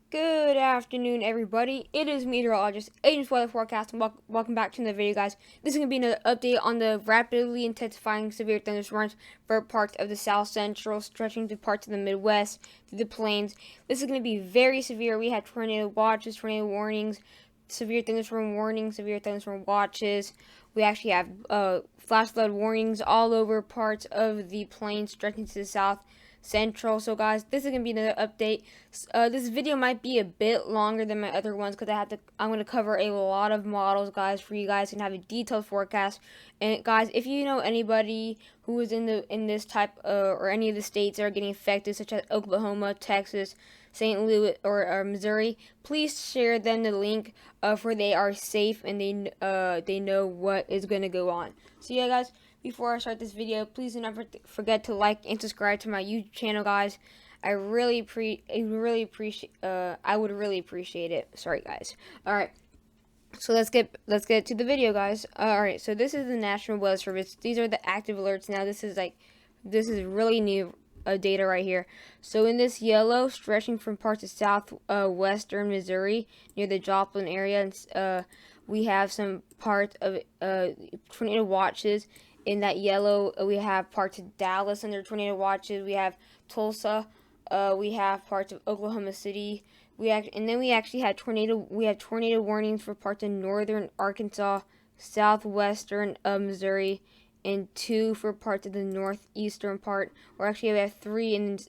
Good afternoon, everybody. It is meteorologist Adrian's weather forecast, and welcome back to another video, guys. This is going to be another update on the rapidly intensifying severe thunderstorms for parts of the South Central, stretching to parts of the Midwest, to the plains. This is going to be very severe. We have tornado watches, tornado warnings, severe thunderstorm warnings, severe thunderstorm watches. We actually have flash flood warnings all over parts of the plains, stretching to the South Central. So guys, this is gonna be another update. This video might be a bit longer than my other ones because I'm gonna cover a lot of models, guys, for you guys and have a detailed forecast. And guys, if you know anybody who is in this type or any of the states that are getting affected, such as Oklahoma, Texas, St. Louis, or Missouri, please share them the link for they are safe and they know what is gonna go on. So yeah, guys. Before I start this video, please do not forget to like and subscribe to my YouTube channel, guys. I would really appreciate it. Sorry, guys. All right, so let's get to the video, guys. All right, so this is the National Weather Service. These are the active alerts. Now this is really new data right here. So in this yellow, stretching from parts of southwestern Missouri near the Joplin area, we have some parts of tornado watches. In that yellow, we have parts of Dallas under tornado watches. We have Tulsa. We have parts of Oklahoma City. And then we actually had tornado warnings for parts of northern Arkansas, southwestern Missouri, and 2 for parts of the northeastern part. Or actually, we have 3 in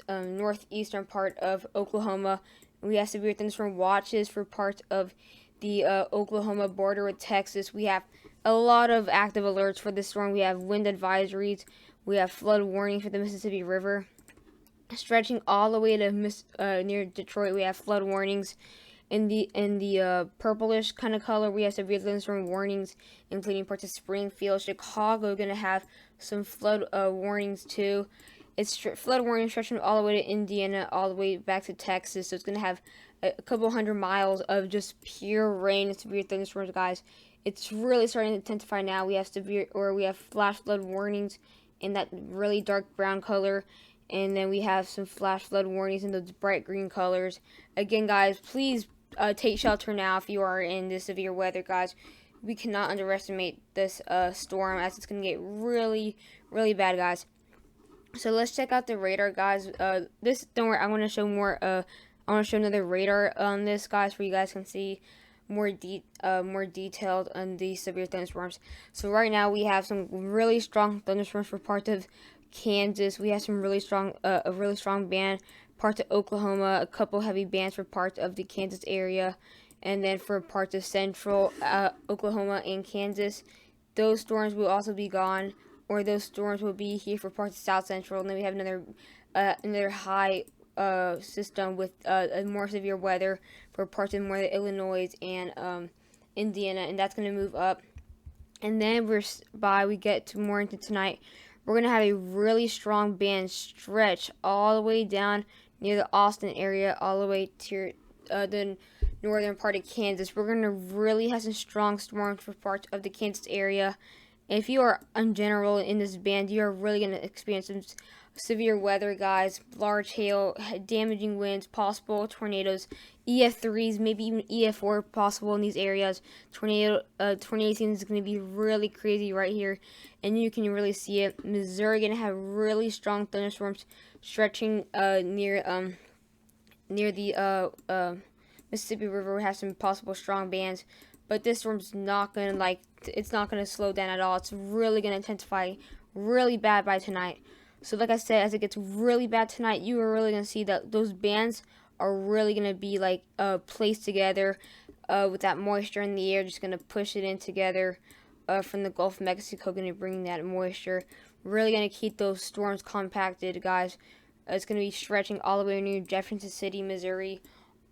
northeastern part of Oklahoma. We have severe thunderstorm watches for parts of the Oklahoma border with Texas. We have a lot of active alerts for this storm. We have wind advisories. We have flood warnings for the Mississippi River. Stretching all the way to near Detroit, we have flood warnings. In the purplish kind of color, we have severe thunderstorm warnings, including parts of Springfield. Chicago going to have some flood warnings too. It's flood warning stretching all the way to Indiana, all the way back to Texas. So it's going to have a couple hundred miles of just pure rain and severe thunderstorms, guys. It's really starting to intensify now. We have flash flood warnings in that really dark brown color, and then we have some flash flood warnings in those bright green colors. Again, guys, please take shelter now if you are in this severe weather, guys. We cannot underestimate this storm, as it's going to get really, really bad, guys. So let's check out the radar, guys. Don't worry, I want to show more. I want to show another radar on this, guys, where you guys can see more detailed on these severe thunderstorms. So right now we have some really strong thunderstorms for parts of Kansas. We have some really strong, a really strong band parts of Oklahoma. A couple heavy bands for parts of the Kansas area, and then for parts of central Oklahoma and Kansas, those storms will also be gone, or those storms will be here for parts of South Central. And then we have another high system with more severe weather for parts of more of Illinois and Indiana, and that's going to move up. And then we get to more into tonight, we're going to have a really strong band stretch all the way down near the Austin area, all the way to the northern part of Kansas. We're going to really have some strong storms for parts of the Kansas area. If you are in general in this band, you are really going to experience some severe weather, guys. Large hail, damaging winds, possible tornadoes, EF3s, maybe even EF4 possible in these areas. Tornado season is going to be really crazy right here, and you can really see it. Missouri going to have really strong thunderstorms stretching near the Mississippi River. We have some possible strong bands, but this storm's not going to it's not going to slow down at all. It's really going to intensify really bad by tonight. So like I said, as it gets really bad tonight, you are really going to see that those bands are really going to be placed together with that moisture in the air, just going to push it in together from the Gulf of Mexico, going to bring that moisture. Really going to keep those storms compacted, guys. It's going to be stretching all the way near Jefferson City, Missouri,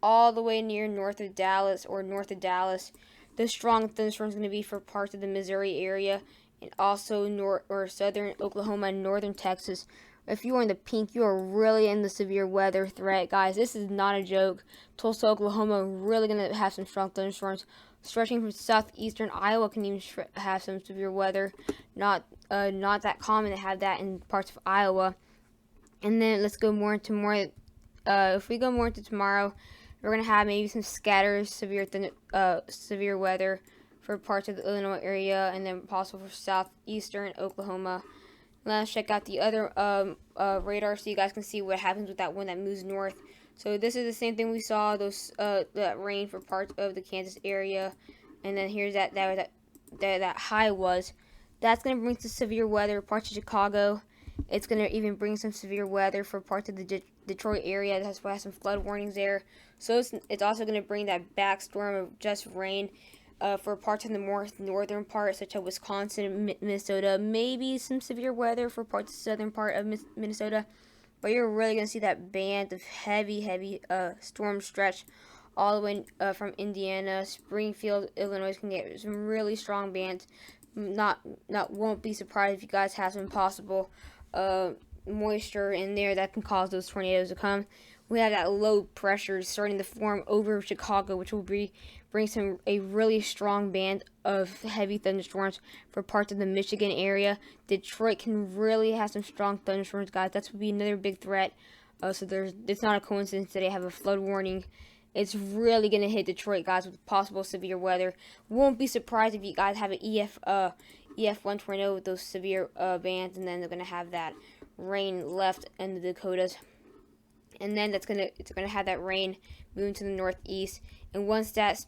all the way near north of Dallas. The strong thunderstorm is going to be for parts of the Missouri area, and also southern Oklahoma and northern Texas. If you are in the pink, you are really in the severe weather threat, guys. This is not a joke. Tulsa, Oklahoma, really going to have some strong thunderstorms. Stretching from southeastern Iowa can even have some severe weather. Not that common to have that in parts of Iowa. And then let's go more into if we go more into tomorrow, we're gonna have maybe some scattered severe weather for parts of the Illinois area, and then possible for southeastern Oklahoma. Let's check out the other radar so you guys can see what happens with that one that moves north. So this is the same thing we saw, those that rain for parts of the Kansas area, and then here's that high was. That's gonna bring some severe weather parts of Chicago. It's gonna even bring some severe weather for parts of the Detroit area. That's why I have some flood warnings there. So it's also gonna bring that back storm of just rain. For parts of the more northern part, such as Wisconsin and Minnesota, maybe some severe weather for parts of the southern part of Minnesota, but you're really going to see that band of heavy storm stretch all the way from Indiana. Springfield, Illinois can get some really strong bands. Won't be surprised if you guys have some possible moisture in there that can cause those tornadoes to come. We have that low pressure starting to form over Chicago, which will bring a really strong band of heavy thunderstorms for parts of the Michigan area. Detroit can really have some strong thunderstorms, guys. That's would be another big threat. It's not a coincidence that they have a flood warning. It's really gonna hit Detroit, guys, with possible severe weather. Won't be surprised if you guys have an EF1 tornado with those severe bands, and then they're gonna have that rain left in the Dakotas. And then it's gonna have that rain moving to the northeast. And once this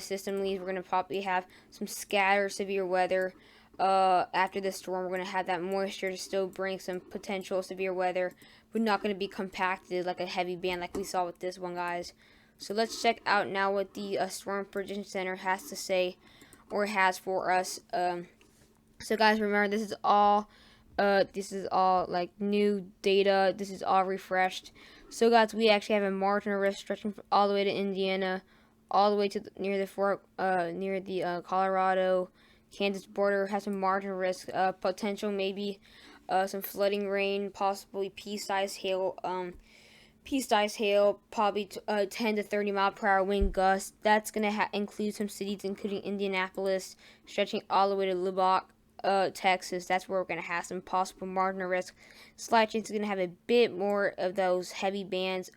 system leaves, we're gonna probably have some scattered severe weather. After the storm, we're gonna have that moisture to still bring some potential severe weather, but not gonna be compacted like a heavy band like we saw with this one, guys. So let's check out now what the Storm Prediction Center has to say, or has for us. So guys, remember this is all like new data. This is all refreshed. So guys, we actually have a margin of risk stretching all the way to Indiana, all the way to near the Colorado, Kansas border. Has some margin of risk potential, maybe some flooding rain, possibly pea-sized hail. Probably 10 to 30 mile per hour wind gusts. That's gonna include some cities, including Indianapolis, stretching all the way to Lubbock, Texas. That's where we're going to have some possible margin of risk. Slight chance is going to have a bit more of those heavy bands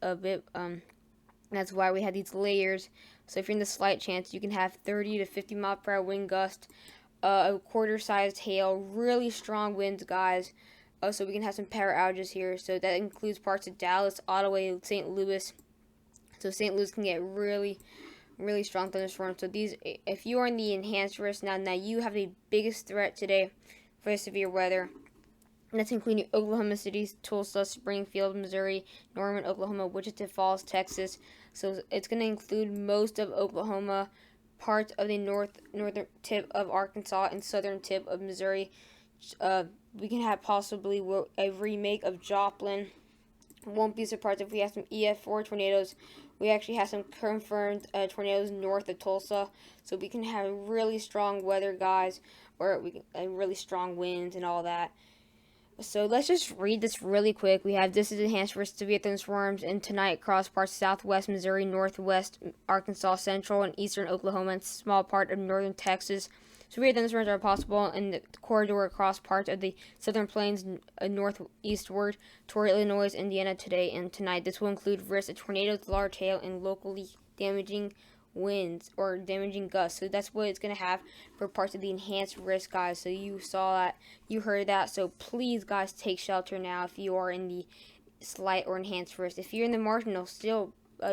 that's why we have these layers. So if you're in the slight chance, you can have 30 to 50 mile per hour wind gust, a quarter-sized hail, really strong winds, guys. So we can have some power outages here. So that includes parts of Dallas, Ottawa, St. Louis. So St. Louis can get really strong thunderstorms. So if you are in the enhanced risk now you have the biggest threat today for severe weather. And that's including Oklahoma City, Tulsa, Springfield, Missouri, Norman, Oklahoma, Wichita Falls, Texas. So it's going to include most of Oklahoma, parts of the northern tip of Arkansas, and southern tip of Missouri. We can have possibly a remake of Joplin. Won't be surprised if we have some EF4 tornadoes. We actually have some confirmed tornadoes north of Tulsa, so we can have really strong weather, guys, or really strong winds and all that. So let's just read this really quick. We have this is enhanced risk severe thunderstorms and tonight across parts of southwest Missouri, northwest Arkansas, central and eastern Oklahoma, and small part of northern Texas. Severe thunderstorms are possible in the corridor across parts of the southern plains northeastward toward Illinois, Indiana today and tonight. This will include risks of tornadoes, large hail, and locally damaging winds or damaging gusts. So that's what it's going to have for parts of the enhanced risk, guys. So you saw that, you heard that. So please, guys, take shelter now if you are in the slight or enhanced risk. If you're in the marginal, still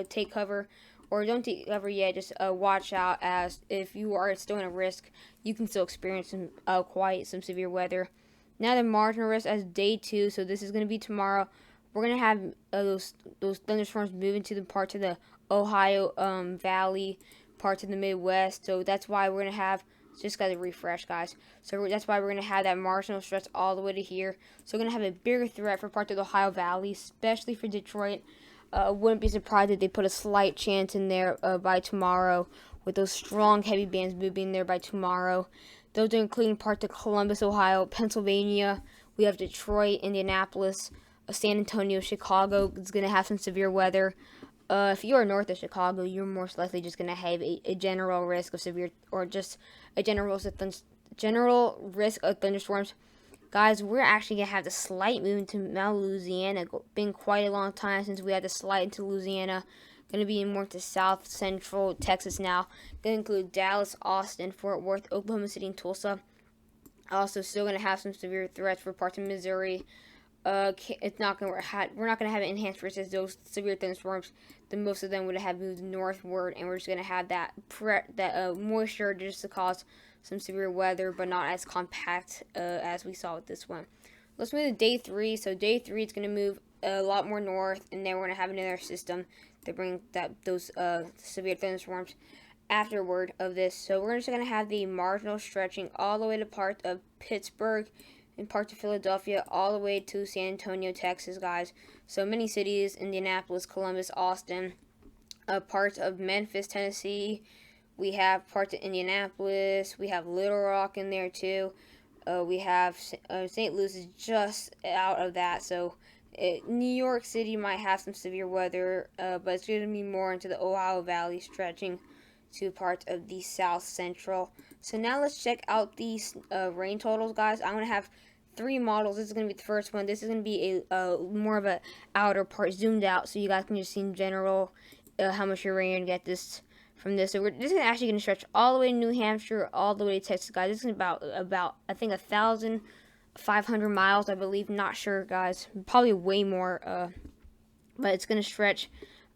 take cover. Or don't take cover yet, just watch out, as if you are still in a risk, you can still experience some severe weather. Now the marginal risk as day 2, so this is going to be tomorrow. We're going to have those thunderstorms moving to the parts of the Ohio Valley, parts of the Midwest. So that's why we're going to have, just got to refresh, guys. So that's why we're going to have that marginal stress all the way to here. So we're going to have a bigger threat for parts of the Ohio Valley, especially for Detroit. Wouldn't be surprised if they put a slight chance in there by tomorrow, with those strong heavy bands moving there by tomorrow. Those are including parts of Columbus, Ohio, Pennsylvania. We have Detroit, Indianapolis, San Antonio, Chicago. It's going to have some severe weather. If you are north of Chicago, you're most likely just going to have a general risk of severe, or just a general risk of thunderstorms. Guys, we're actually going to have the slight move into now Louisiana. Been quite a long time since we had the slight into Louisiana. Going to be more to south central Texas now. Going to include Dallas, Austin, Fort Worth, Oklahoma City, and Tulsa. Also, still going to have some severe threats for parts of Missouri. It's not going to we're not going to have enhanced versus those severe thunderstorms. Most of them would have moved northward, and we're just going to have that moisture just to cause some severe weather, but not as compact as we saw with this one. Let's move to day 3. So day 3 is going to move a lot more north, and then we're going to have another system to bring those severe thunderstorms afterward of this. So we're just going to have the marginal stretching all the way to parts of Pittsburgh and parts of Philadelphia, all the way to San Antonio, Texas, guys. So many cities: Indianapolis, Columbus, Austin, parts of Memphis, Tennessee. We have parts of Indianapolis. We have Little Rock in there too. We have St. Louis is just out of that. So New York City might have some severe weather, but it's going to be more into the Ohio Valley, stretching to parts of the south central. So now let's check out these rain totals, guys. I'm going to have 3 models. This is going to be the first one. This is going to be a more of a outer part zoomed out, so you guys can just see in general how much your rain you're going to get this from this. So this is actually going to stretch all the way to New Hampshire, all the way to Texas, guys. This is about I think 1,500 miles, I believe. Not sure, guys. Probably way more. But it's going to stretch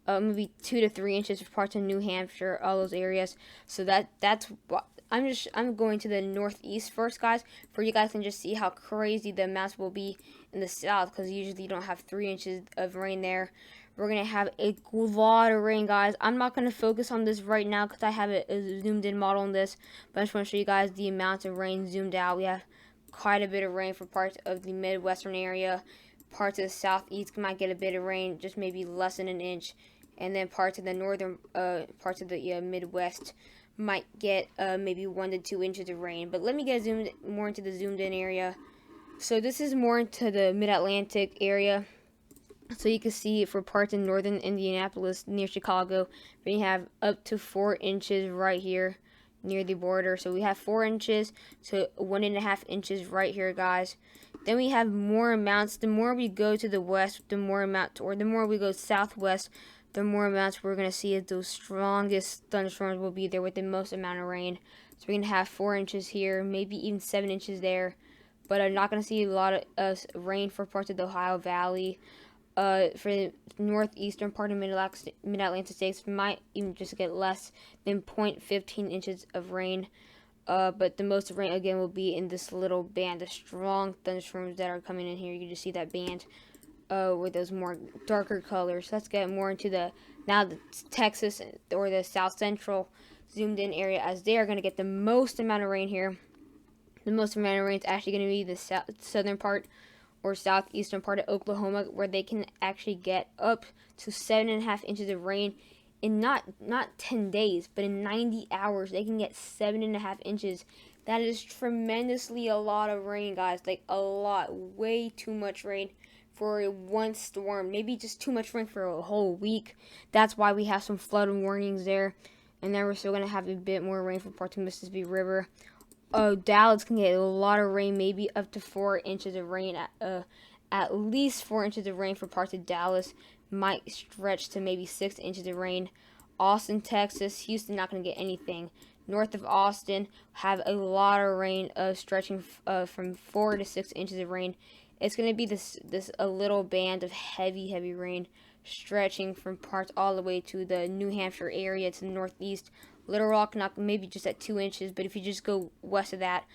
maybe 2 to 3 inches for parts of New Hampshire, all those areas. So that's what I'm going to the northeast first, guys, for you guys can just see how crazy the amounts will be in the south, because usually you don't have 3 inches of rain there. We're going to have a lot of rain, guys. I'm not going to focus on this right now because I have a zoomed in model on this, but I just want to show you guys the amount of rain zoomed out. We have quite a bit of rain for parts of the Midwestern area. Parts of the southeast might get a bit of rain, just maybe less than an inch. And then parts of the northern parts of the Midwest might get maybe 1 to 2 inches of rain. But let me get zoomed more into the zoomed in area. So this is more into the mid-Atlantic area. So you can see for parts in northern Indianapolis near Chicago, we have up to 4 inches right here near the border. So we have 4 inches to 1.5 inches right here, guys. Then we have more amounts. The more we go to the west, the more we go southwest, the more amounts we're going to see as those strongest thunderstorms will be there with the most amount of rain. So we're going to have 4 inches here, maybe even 7 inches there. But I'm not going to see a lot of rain for parts of the Ohio Valley. For the northeastern part of mid-Atlantic states, might even just get less than 0.15 inches of rain. But the most rain, again, will be in this little band of strong thunderstorms that are coming in here. You can just see that band with those more darker colors. Let's get more into the Texas or the south central zoomed in area, as they are going to get the most amount of rain here. The most amount of rain is actually going to be the southern part or southeastern part of Oklahoma, where they can actually get up to 7.5 inches of rain in not 10 days, but in 90 hours they can get 7.5 inches. That is tremendously a lot of rain, guys. Like a lot, way too much rain for one storm. Maybe just too much rain for a whole week. That's why we have some flood warnings there. And then we're still going to have a bit more rain for parts of Mississippi River. Dallas can get a lot of rain, maybe up to 4 inches of rain. At least 4 inches of rain for parts of Dallas. Might stretch to maybe 6 inches of rain. Austin, Texas, Houston not going to get anything. North of Austin have a lot of rain, stretching from 4 to 6 inches of rain. It's going to be a little band of heavy rain, stretching from parts all the way to the New Hampshire area to the northeast. Little Rock, not maybe just at 2 inches, but if you just go west of that,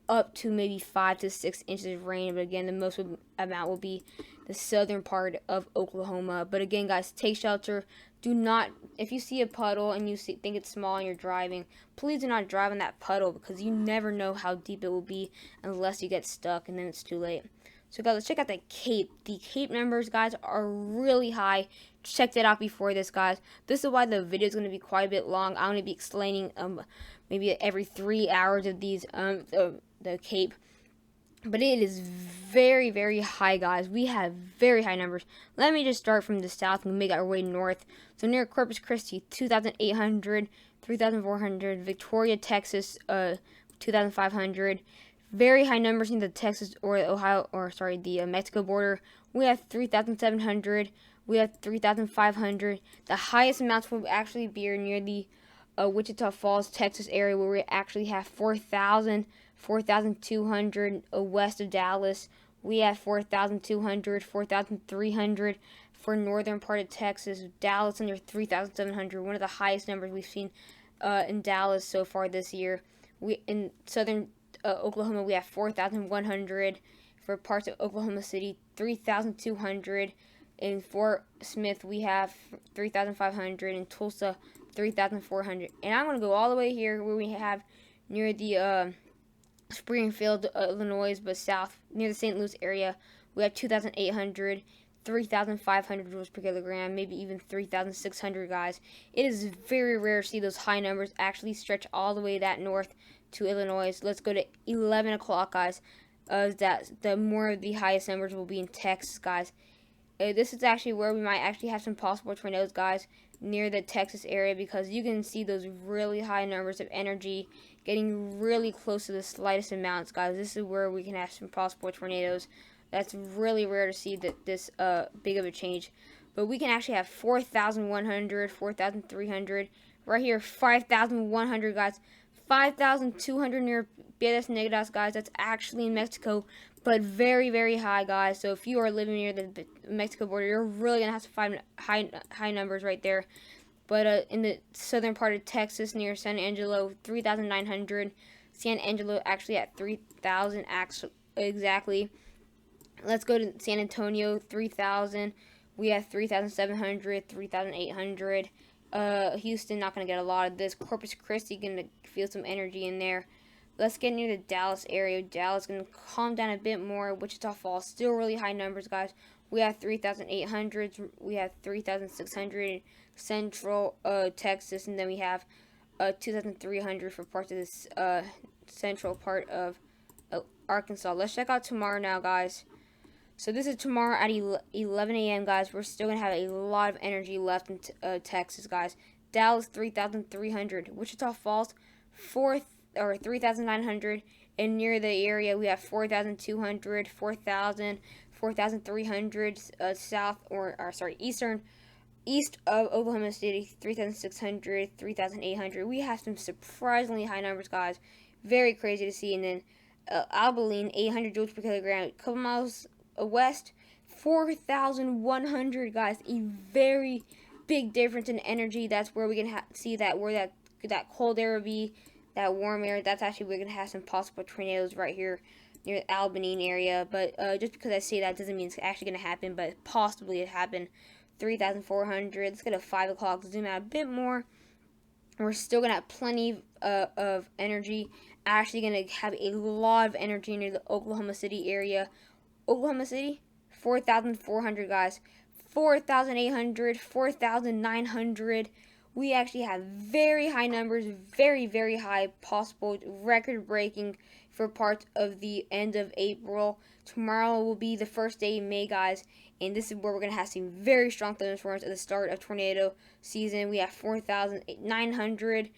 up to maybe 5 to 6 inches of rain. But again, the most amount will be the southern part of Oklahoma. But again, guys, take shelter. Do not, if you see a puddle and you think it's small and you're driving, please do not drive in that puddle, because you never know how deep it will be unless you get stuck, and then it's too late. So guys, let's check out the Cape. The Cape numbers, guys, are really high. Checked it out before this, guys. This is why the video is going to be quite a bit long. I'm going to be explaining maybe every 3 hours of these the Cape. But it is very high, guys. We have very high numbers. Let me just start from the south and make our way north. So near Corpus Christi, 2,800, 3,400. Victoria, Texas, 2,500. Very high numbers in the Texas or Ohio, or sorry, the Mexico border. We have 3,700. We have 3,500. The highest amounts will actually be near the Wichita Falls, Texas area, where we actually have 4,000, 4,200 west of Dallas. We have 4,200, 4,300 for northern part of Texas. Dallas under 3,700, one of the highest numbers we've seen in Dallas so far this year. We in southern Oklahoma, we have 4,100. For parts of Oklahoma City, 3,200. In Fort Smith, we have 3,500. In Tulsa, 3,400. And I'm going to go all the way here where we have near the Springfield, Illinois, but south, near the St. Louis area, we have 2,800. 3,500 joules per kilogram, maybe even 3,600, guys. It is very rare to see those high numbers actually stretch all the way that north to Illinois. Let's go to 11 o'clock, guys. That the more of the highest numbers will be in Texas, guys. This is actually where we might actually have some possible tornadoes, guys, near the Texas area, because you can see those really high numbers of energy getting really close to the slightest amounts, guys. This is where we can have some possible tornadoes. That's really rare to see that this big of a change. But we can actually have 4,100, 4,300. Right here, 5,100, guys. 5,200 near Piedras Negras, guys. That's actually in Mexico, but very, very high, guys. So if you are living near the Mexico border, you're really going to have to find high numbers right there. But in the southern part of Texas, near San Angelo, 3,900. San Angelo actually at 3,000 exactly. Let's go to San Antonio, 3,000. We have 3,700, 3,800. Houston, not going to get a lot of this. Corpus Christi, going to feel some energy in there. Let's get near the Dallas area. Dallas going to calm down a bit more. Wichita Falls, still really high numbers, guys. We have 3,800. We have 3,600 central Texas. And then we have 2,300 for parts of this central part of Arkansas. Let's check out tomorrow now, guys. So this is tomorrow at 11 a.m., guys. We're still going to have a lot of energy left in Texas, guys. Dallas, 3,300. Wichita Falls, 3,900. And near the area, we have 4,200, 4,000, 4,300. East of Oklahoma City, 3,600, 3,800. We have some surprisingly high numbers, guys. Very crazy to see. And then Abilene, 800 joules per kilogram. A couple miles west, 4,100, guys. A very big difference in energy. That's where we can see that where that cold air will be, that warm air. That's actually we're gonna have some possible tornadoes right here near the Abilene area. But just because I say that doesn't mean it's actually gonna happen, but possibly it happened. 3,400. Let's go to 5 o'clock. Zoom out a bit more. We're still gonna have plenty of energy. Actually gonna have a lot of energy near the Oklahoma City area. Oklahoma City, 4,400, guys. 4,800, 4,900. We actually have very high numbers, very, very high, possible record-breaking for parts of the end of April. Tomorrow will be the first day in May, guys, and this is where we're going to have some very strong thunderstorms at the start of tornado season. We have 4,900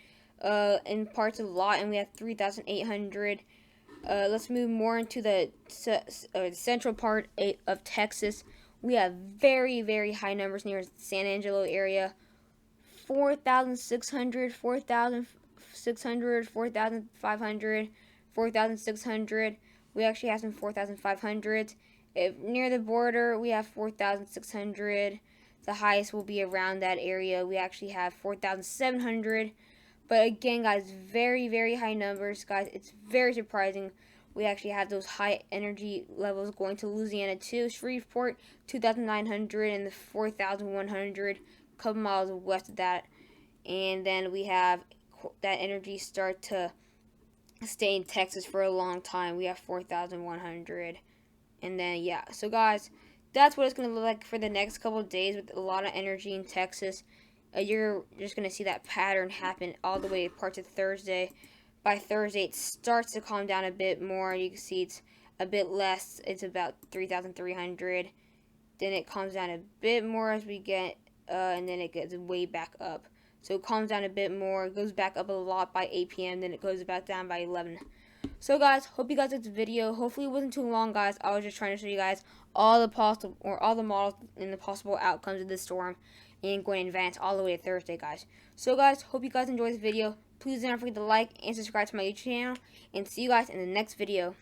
in parts of Lot, and we have 3,800. Let's move more into the central part of Texas. We have very, very high numbers near San Angelo area. 4,600, 4,600, 4,500, 4,600. We actually have some 4,500s. Near the border, we have 4,600. The highest will be around that area. We actually have 4,700. But again, guys, very, very high numbers, guys. It's very surprising. We actually have those high energy levels going to Louisiana too. Shreveport, 2,900 and the 4,100, a couple miles west of that. And then we have that energy start to stay in Texas for a long time. We have 4,100. And then, yeah. So, guys, that's what it's going to look like for the next couple of days with a lot of energy in Texas. You're just going to see that pattern happen all the way to parts of Thursday. By Thursday, it starts to calm down a bit more. You can see it's a bit less. It's about 3,300. Then it calms down a bit more as we get, and then it gets way back up. So it calms down a bit more. It goes back up a lot by 8 p.m. Then it goes back down by 11. So guys, hope you guys liked the video. Hopefully it wasn't too long, guys. I was just trying to show you guys all the possible all the models and the possible outcomes of this storm and going in advance all the way to Thursday, guys. So guys, hope you guys enjoyed this video. Please don't forget to like and subscribe to my YouTube channel, and see you guys in the next video.